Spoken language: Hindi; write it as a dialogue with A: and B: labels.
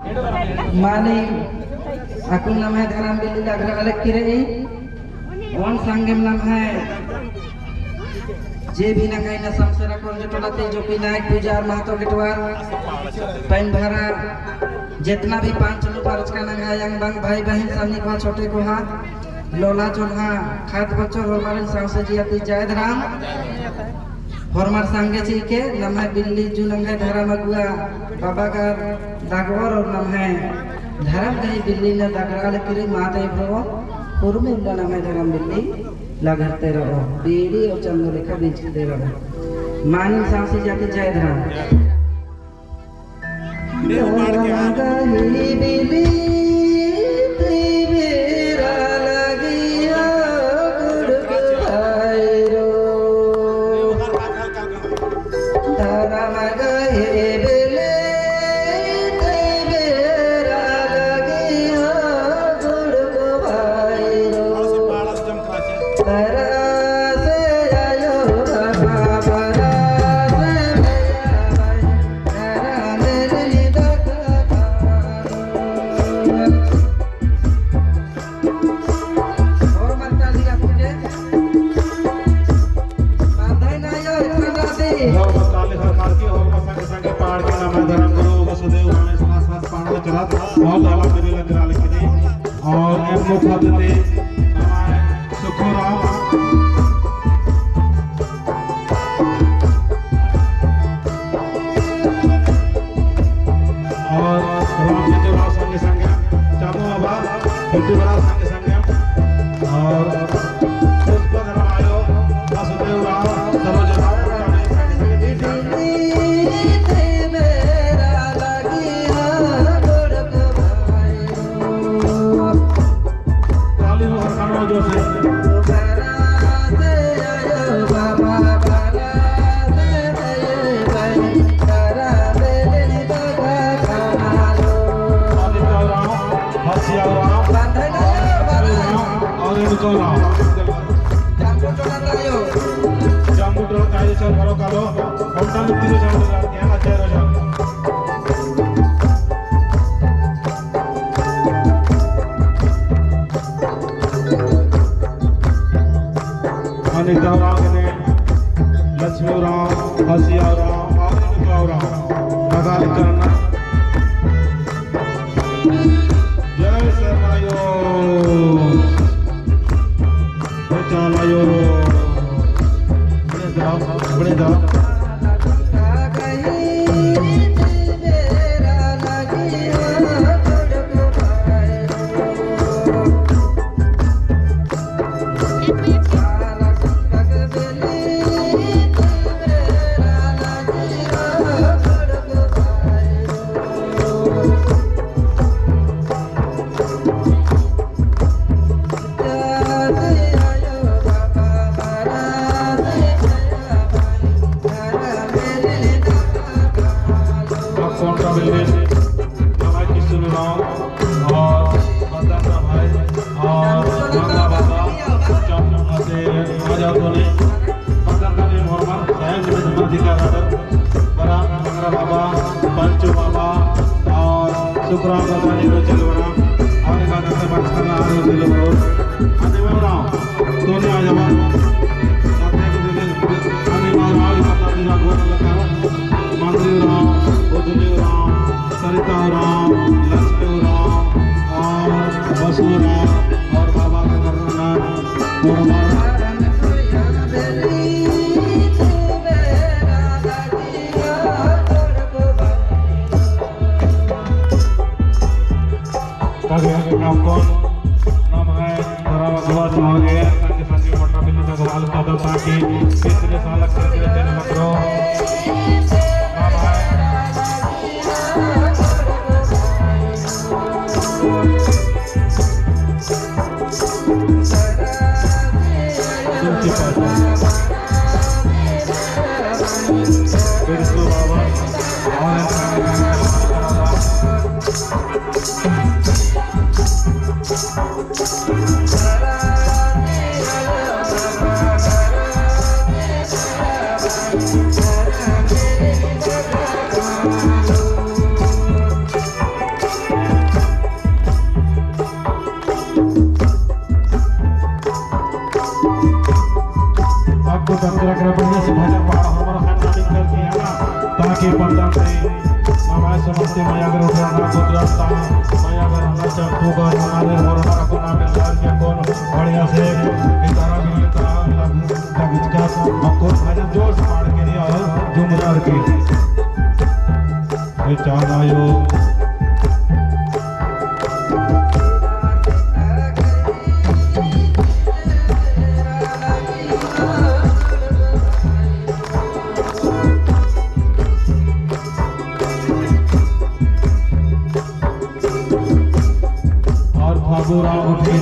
A: मानी aku namanya Dharam Billy Lagra Alek Kiri on sanggem nam hai जे भी नंगाई ना समसरा को जटोलाते जो पिनायक पूजार महतो गिटवार पैन भरा जितना भी 5 चलू पारच का नंगा yang bang भाई बहन सामने को छोटे को हां लोला जोहा खात बच्चों हमारे सांसे जियाती जय राम हरमार संगे जी के नाम है बिल्ली जो नंगा धरा मगुआ बाबा का दागवर और नाम है धर्म गई बिल्ली ने दागरा लेकर माते भरो पूर्व में उनका नाम है धर्म बिल्ली लगते रहो बीड़ी और चंद्रलेखा बेचते रहो मानी सांसे जाती जय धर्म
B: Baba ता माया गर नचा टूगा नाले और हमारा को नाम मिलदार के कौन बढ़िया से इतारा भी लेता लग का हमको भजन जोश मार के दिया जुमदार की ये चांद आयो और फागुरा उठी